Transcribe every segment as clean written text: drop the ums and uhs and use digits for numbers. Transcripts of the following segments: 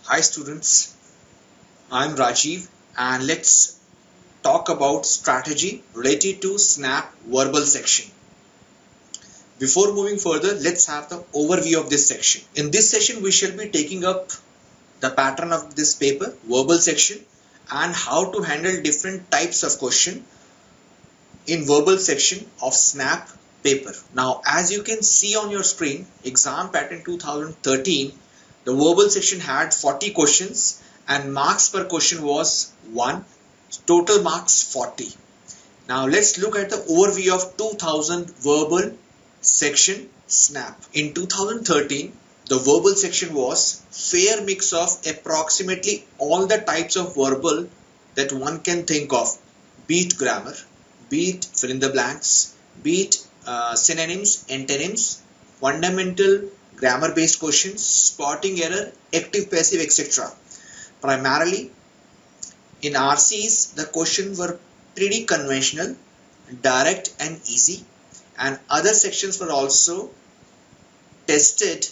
Hi students, I'm Rajiv and let's talk about strategy related to SNAP verbal section. Before moving further, let's have the overview of this section. In this session, we shall be taking up the pattern of this paper, verbal section, and how to handle different types of question in verbal section of SNAP paper. Now, as you can see on your screen, exam pattern 2013, the verbal section had 40 questions and marks per question was 1, total marks 40. Now let's look at the overview of 2000 verbal section SNAP. In 2013, the verbal section was fair mix of approximately all the types of verbal that one can think of, be it grammar, be it fill in the blanks, be it synonyms, antonyms, fundamental grammar based questions, spotting error, active passive, etc. Primarily in RCs, the questions were pretty conventional, direct and easy, and other sections were also tested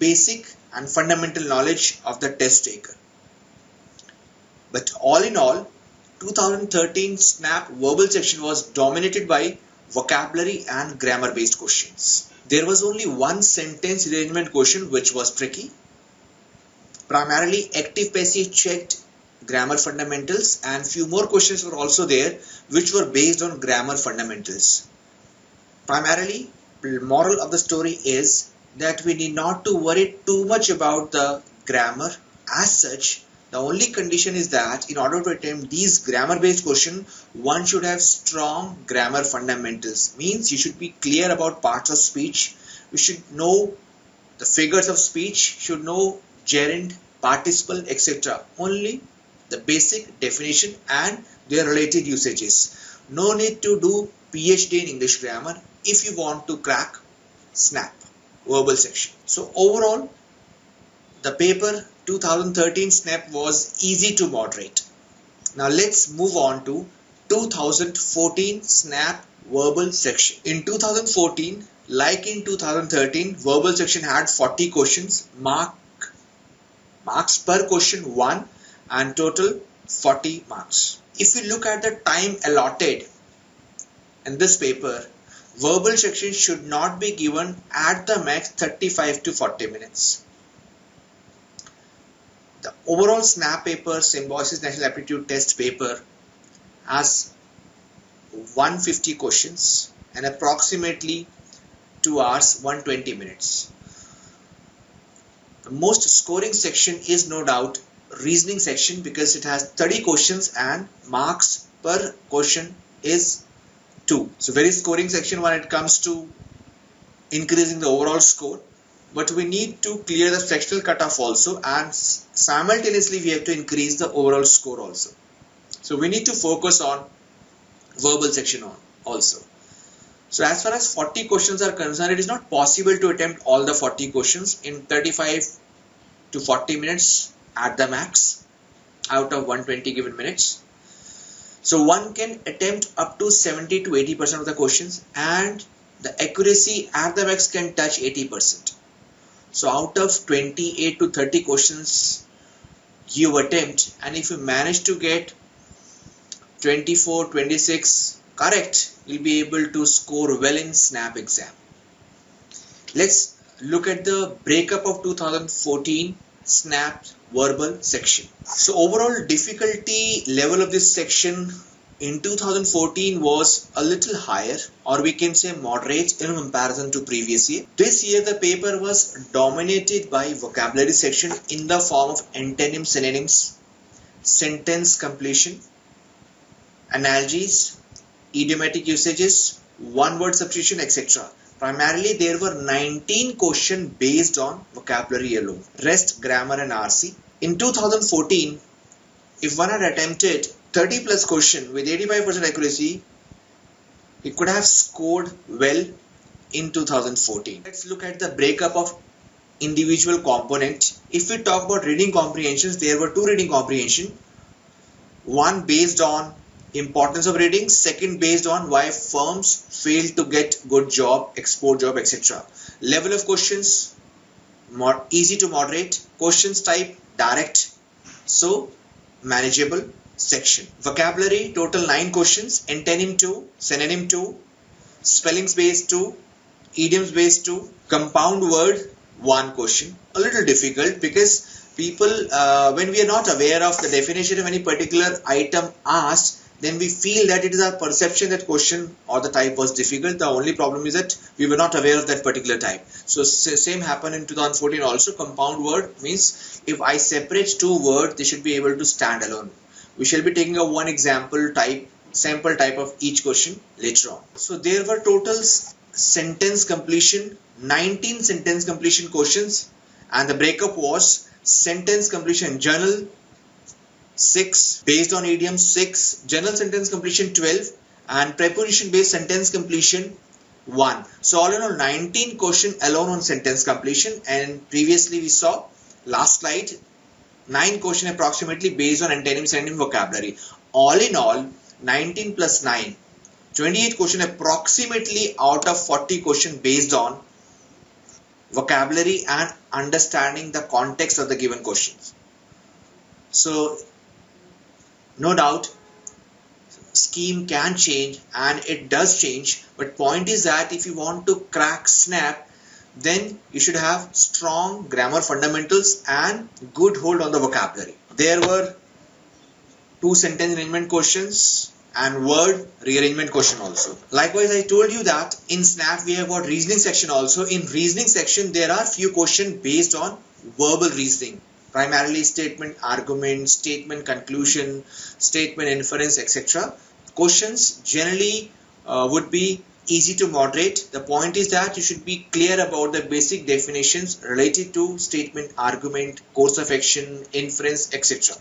basic and fundamental knowledge of the test taker. But all in all, 2013 SNAP verbal section was dominated by vocabulary and grammar based questions. There was only one sentence arrangement question which was tricky. Primarily active passive checked grammar fundamentals, and few more questions were also there which were based on grammar fundamentals. Primarily, the moral of the story is that we need not to worry too much about the grammar as such. The only condition is that in order to attempt these grammar based questions, one should have strong grammar fundamentals. Means you should be clear about parts of speech, you should know the figures of speech, should know gerund, participle, etc. Only the basic definition and their related usages. No need to do PhD in English grammar if you want to crack SNAP verbal section. So overall, the paper 2013 SNAP was easy to moderate. Now let's move on to 2014 SNAP verbal section. In 2014, like in 2013, verbal section had 40 questions, marks per question 1 and total 40 marks. If we look at the time allotted in this paper, verbal section should not be given at the max 35 to 40 minutes. The overall SNAP paper, Symbiosis National Aptitude Test paper, has 150 questions and approximately 2 hours 120 minutes. The most scoring section is no doubt reasoning section because it has 30 questions and marks per question is 2. So very scoring section when it comes to increasing the overall score. But we need to clear the sectional cutoff also, and simultaneously we have to increase the overall score also. So we need to focus on verbal section also. So as far as 40 questions are concerned, it is not possible to attempt all the 40 questions in 35 to 40 minutes at the max out of 120 given minutes. So one can attempt up to 70 to 80% of the questions, and the accuracy at the max can touch 80%. So out of 28 to 30 questions you attempt, and if you manage to get 24, 26 correct, you'll be able to score well in SNAP exam. Let's look at the breakup of 2014 SNAP verbal section. So overall difficulty level of this section in 2014 was a little higher, or we can say moderate in comparison to previous year. This year the paper was dominated by vocabulary section in the form of antonyms, synonyms, sentence completion, analogies, idiomatic usages, one word substitution, etc. Primarily there were 19 questions based on vocabulary alone, rest grammar and RC. In 2014, if one had attempted 30 plus question with 85% accuracy, he could have scored well in 2014. Let's look at the breakup of individual component. If we talk about reading comprehensions, there were 2 reading comprehension. One based on importance of reading, second based on why firms fail to get good job, export job, etc. Level of questions, easy to moderate. Questions type direct, so manageable section. Vocabulary total 9 questions, antonym 2, synonym 2, spellings based 2, idioms based 2, compound word 1 question. A little difficult because people, when we are not aware of the definition of any particular item asked, then we feel that it is our perception that question or the type was difficult. The only problem is that we were not aware of that particular type. So same happened in 2014 also. Compound word means if I separate 2 words, they should be able to stand alone. We shall be taking a one example type, sample type of each question later on. So there were total sentence completion, 19 sentence completion questions, and the breakup was sentence completion journal 6, based on idiom 6, general sentence completion 12, and preposition based sentence completion 1. So all in all 19 question alone on sentence completion, and previously we saw last slide 9 question approximately based on antonym, synonym, vocabulary. All in all 19 plus 9, 28 question approximately out of 40 question based on vocabulary and understanding the context of the given questions. So no doubt scheme can change, and it does change, but point is that if you want to crack SNAP, then you should have strong grammar fundamentals and good hold on the vocabulary. There were 2 sentence arrangement questions and word rearrangement question also. Likewise, I told you that in SNAP we have got reasoning section also. In reasoning section there are few questions based on verbal reasoning, primarily statement argument, statement conclusion, statement inference, etc. Questions generally would be easy to moderate. The point is that you should be clear about the basic definitions related to statement, argument, course of action, inference, etc.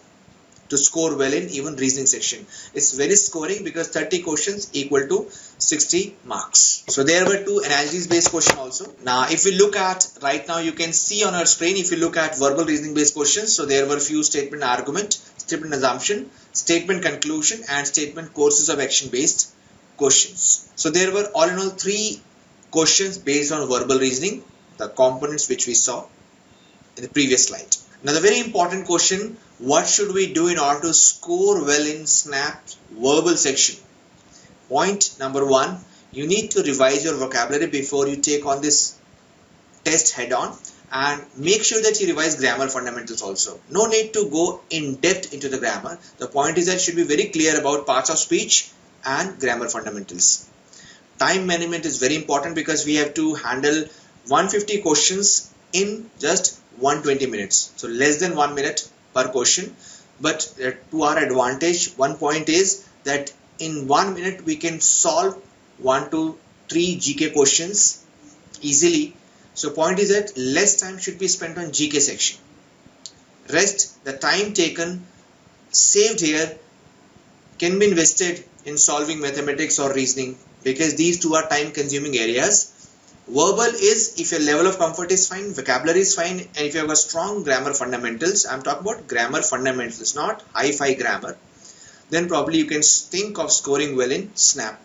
to score well in even reasoning section. It's very scoring because 30 questions equal to 60 marks. So there were 2 analogies based questions also. Now if we look at right now, you can see on our screen, if you look at verbal reasoning based questions, so there were few statement argument, statement assumption, statement conclusion, and statement courses of action based questions. So there were all in all 3 questions based on verbal reasoning, the components which we saw in the previous slide. Now the very important question, what should we do in order to score well in SNAP verbal section? Point number 1, you need to revise your vocabulary before you take on this test head on, and make sure that you revise grammar fundamentals also. No need to go in depth into the grammar. The point is that you should be very clear about parts of speech and grammar fundamentals. Time management is very important because we have to handle 150 questions in just 120 minutes. So less than 1 minute per question. But to our advantage, one point is that in 1 minute we can solve 1 to 3 GK questions easily. So point is that less time should be spent on GK section. Rest, the time taken saved here can be invested in solving mathematics or reasoning, because these 2 are time consuming areas. Verbal is if your level of comfort is fine, vocabulary is fine, and if you have a strong grammar fundamentals, I'm talking about grammar fundamentals, not hi-fi grammar, then probably you can think of scoring well in SNAP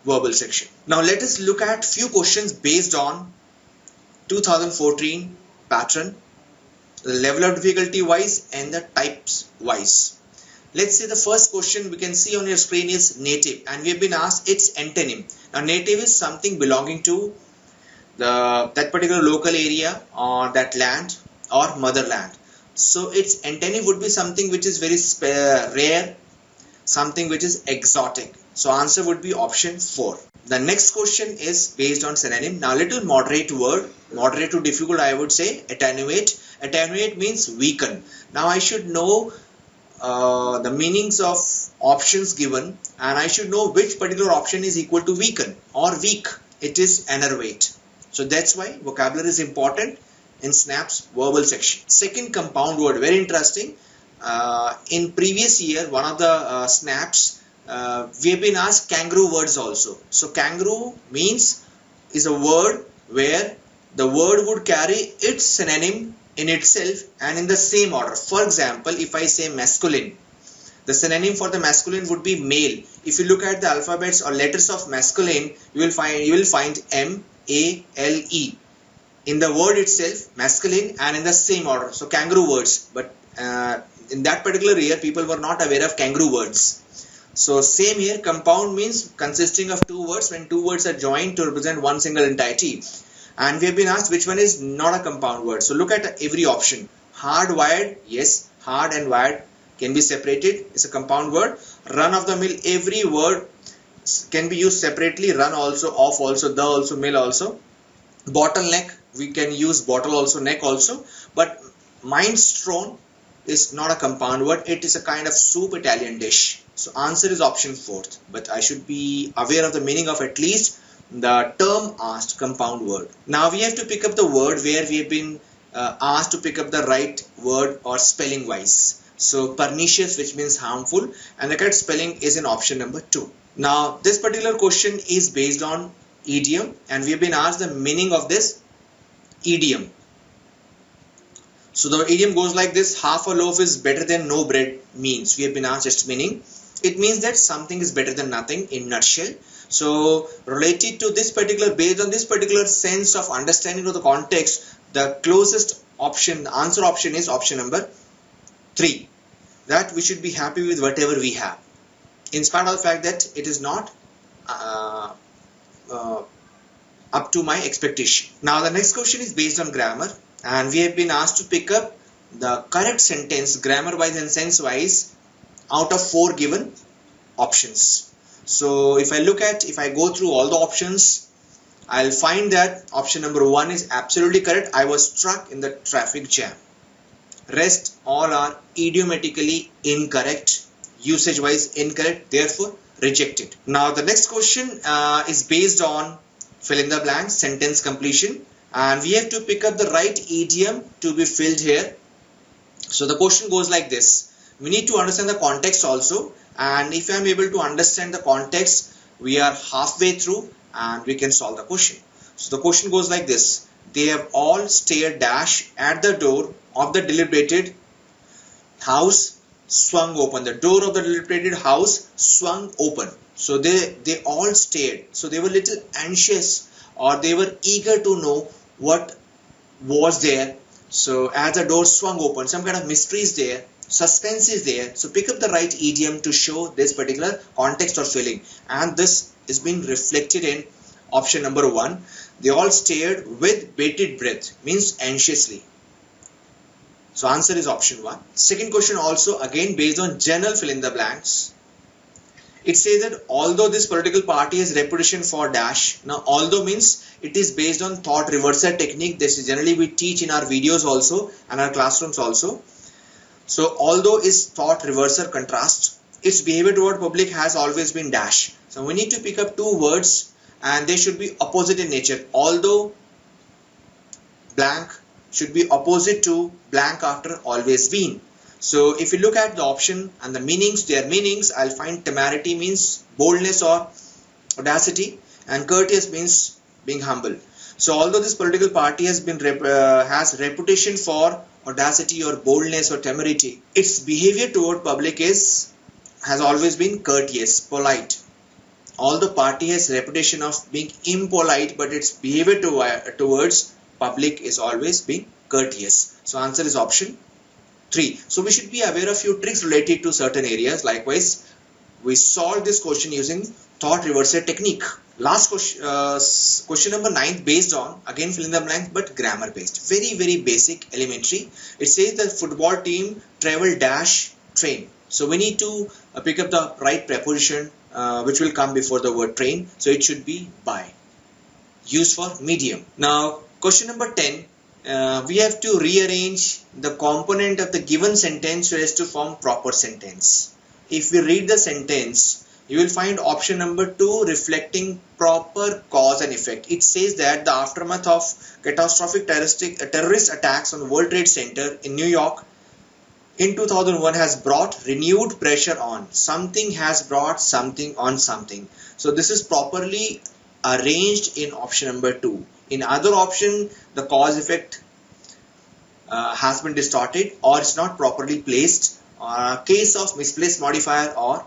verbal section. Now let us look at few questions based on 2014 pattern, the level of difficulty wise and the types wise. Let's say the first question we can see on your screen is native, and we have been asked its antonym. Now native is something belonging to that particular local area or that land or motherland. So its antonym would be something which is very rare, something which is exotic. So answer would be option 4. The next question is based on synonym. Now little moderate word, moderate to difficult, I would say attenuate. Attenuate means weaken. Now I should know the meanings of options given, and I should know which particular option is equal to weaken or weak. It is enervate. So that's why vocabulary is important in SNAP's verbal section. Second, compound word, very interesting. In previous year, one of the SNAPs, we have been asked kangaroo words also. So kangaroo means is a word where the word would carry its synonym in itself and in the same order. For example, if I say masculine, the synonym for the masculine would be male. If you look at the alphabets or letters of masculine, you will find M, A, L, E. in the word itself, masculine, and in the same order. So kangaroo words, but in that particular year, people were not aware of kangaroo words. So same here, compound means consisting of two words when two words are joined to represent one single entity. And we have been asked which one is not a compound word. So look at every option. Hardwired, yes, hard and wired can be separated. It's a compound word. Run of the mill, every word can be used separately. Run also, off also, the also, mill also. Bottleneck, we can use bottle also, neck also. But minestrone is not a compound word. It is a kind of soup Italian dish. So answer is option 4th. But I should be aware of the meaning of at least the term asked, compound word. Now we have to pick up the word where we have been asked to pick up the right word or spelling wise. So pernicious, which means harmful, and the correct spelling is in option number 2. Now this particular question is based on idiom, and we have been asked the meaning of this idiom. So the idiom goes like this: half a loaf is better than no bread means. We have been asked its meaning. It means that something is better than nothing in nutshell. So related to this particular, based on this particular sense of understanding of the context, the closest option, the answer option is option number 3. That we should be happy with whatever we have, in spite of the fact that it is not up to my expectation. Now the next question is based on grammar, and we have been asked to pick up the correct sentence grammar wise and sense wise out of 4 given options. So if I go through all the options, I'll find that option number 1 is absolutely correct. I was stuck in the traffic jam. Rest all are idiomatically incorrect, usage wise incorrect, therefore rejected. Now the next question is based on fill in the blanks, sentence completion, and we have to pick up the right idiom to be filled here. So the question goes like this: we need to understand the context also, and if I am able to understand the context, we are halfway through and we can solve the question. So the question goes like this: they have all stared dash at the door of the deliberated house swung open. The door of the deliberated house swung open. So they all stared. So they were little anxious, or they were eager to know what was there. So as the door swung open, some kind of mystery is there, suspense is there. So pick up the right idiom to show this particular context or feeling, and this is being reflected in option number 1. They all stared with bated breath, means anxiously. So answer is option 1. Second question also again based on general fill in the blanks. It says that although this political party has reputation for dash. Now although means it is based on thought reversal technique. This is generally we teach in our videos also and our classrooms also. So although is thought reversal contrast. Its behavior toward public has always been dash. So we need to pick up 2 words and they should be opposite in nature. Although blank should be opposite to blank after always been. So if you look at the option and the meanings, their meanings, I'll find temerity means boldness or audacity, and courteous means being humble. So although this political party has been has reputation for audacity or boldness or temerity, its behavior toward public has always been courteous, polite. Although party has reputation of being impolite, but its behavior towards public is always being courteous. So answer is option 3. So we should be aware of few tricks related to certain areas. Likewise, we solve this question using thought reversal technique. Last question, question number 9, based on again fill in the blank but grammar based. Very basic, elementary. It says the football team travel dash train. So we need to pick up the right preposition which will come before the word train. So it should be by. Used for medium. Now question number 10. We have to rearrange the component of the given sentence so as to form proper sentence. If we read the sentence, you will find option number 2 reflecting proper cause and effect. It says that the aftermath of catastrophic terrorist attacks on the World Trade Center in New York in 2001 has brought renewed pressure on. Something has brought something on something. So this is properly arranged in option number 2. In other option, the cause effect has been distorted or it's not properly placed, or a case of misplaced modifier or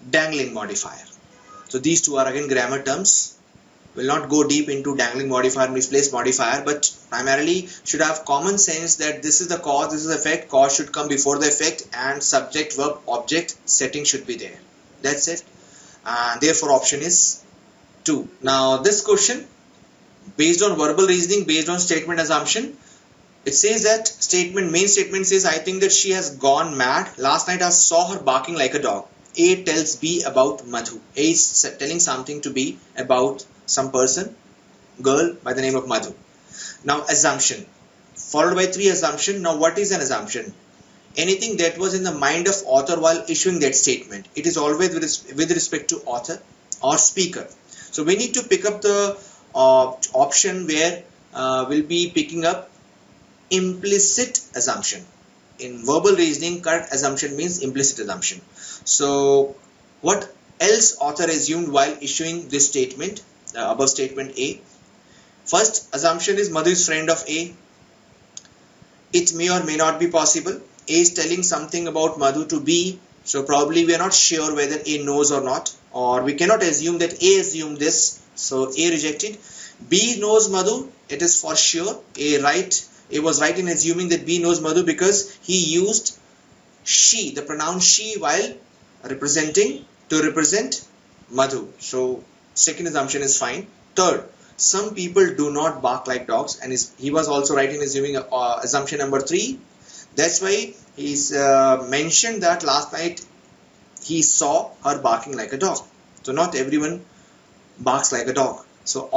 dangling modifier. So these two are again grammar terms. Will not go deep into dangling modifier, misplaced modifier, but primarily should have common sense that this is the cause, this is the effect, cause should come before the effect, and subject, verb, object setting should be there. That's it. And therefore option is 2. Now this question, based on verbal reasoning, based on statement assumption, it says that main statement says, I think that she has gone mad. Last night I saw her barking like a dog. A tells B about Madhu. A is telling something to B about some person, girl by the name of Madhu. Now assumption, followed by 3 assumption. Now what is an assumption? Anything that was in the mind of author while issuing that statement. It is always with respect to author or speaker. So we need to pick up the option where we'll be picking up implicit assumption. In verbal reasoning, correct assumption means implicit assumption. So what else author assumed while issuing this statement, above statement A? First assumption is Madhu is friend of A. It may or may not be possible. A is telling something about Madhu to B, so probably we are not sure whether A knows or not, or we cannot assume that A assumed this, so A rejected. B knows Madhu, it is for sure. A was right in assuming that B knows Madhu because he used she, the pronoun she, while represent Madhu. So second assumption is fine. Third, some people do not bark like dogs, and he was also right in assuming assumption number 3. That's why he's mentioned that last night he saw her barking like a dog. So not everyone barks like a dog. So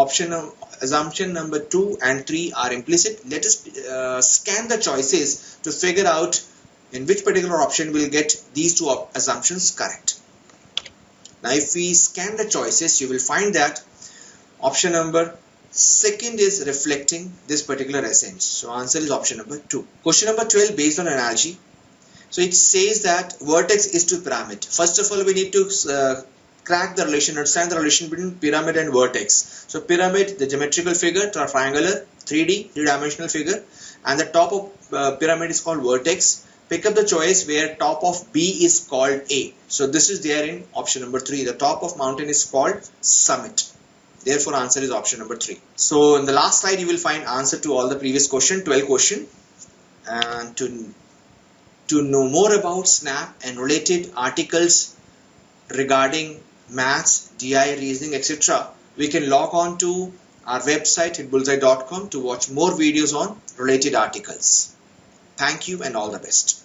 assumption number 2 and 3 are implicit. Let us scan the choices to figure out in which particular option we'll get these 2 assumptions correct. Now if we scan the choices, you will find that option number 2nd is reflecting this particular essence. So answer is option number 2. Question number 12, based on analogy. So it says that vertex is to pyramid. First of all, we need to crack the relation, understand the relation between pyramid and vertex. So pyramid, the geometrical figure, triangular, 3D, 3-dimensional figure, and the top of pyramid is called vertex. Pick up the choice where top of B is called A. So this is there in option number 3. The top of mountain is called summit. Therefore answer is option number 3. So in the last slide you will find answer to all the previous question, 12 question. And to know more about SNAP and related articles regarding maths, DI, reasoning, etc., we can log on to our website at bullseye.com to watch more videos on related articles. Thank you and all the best.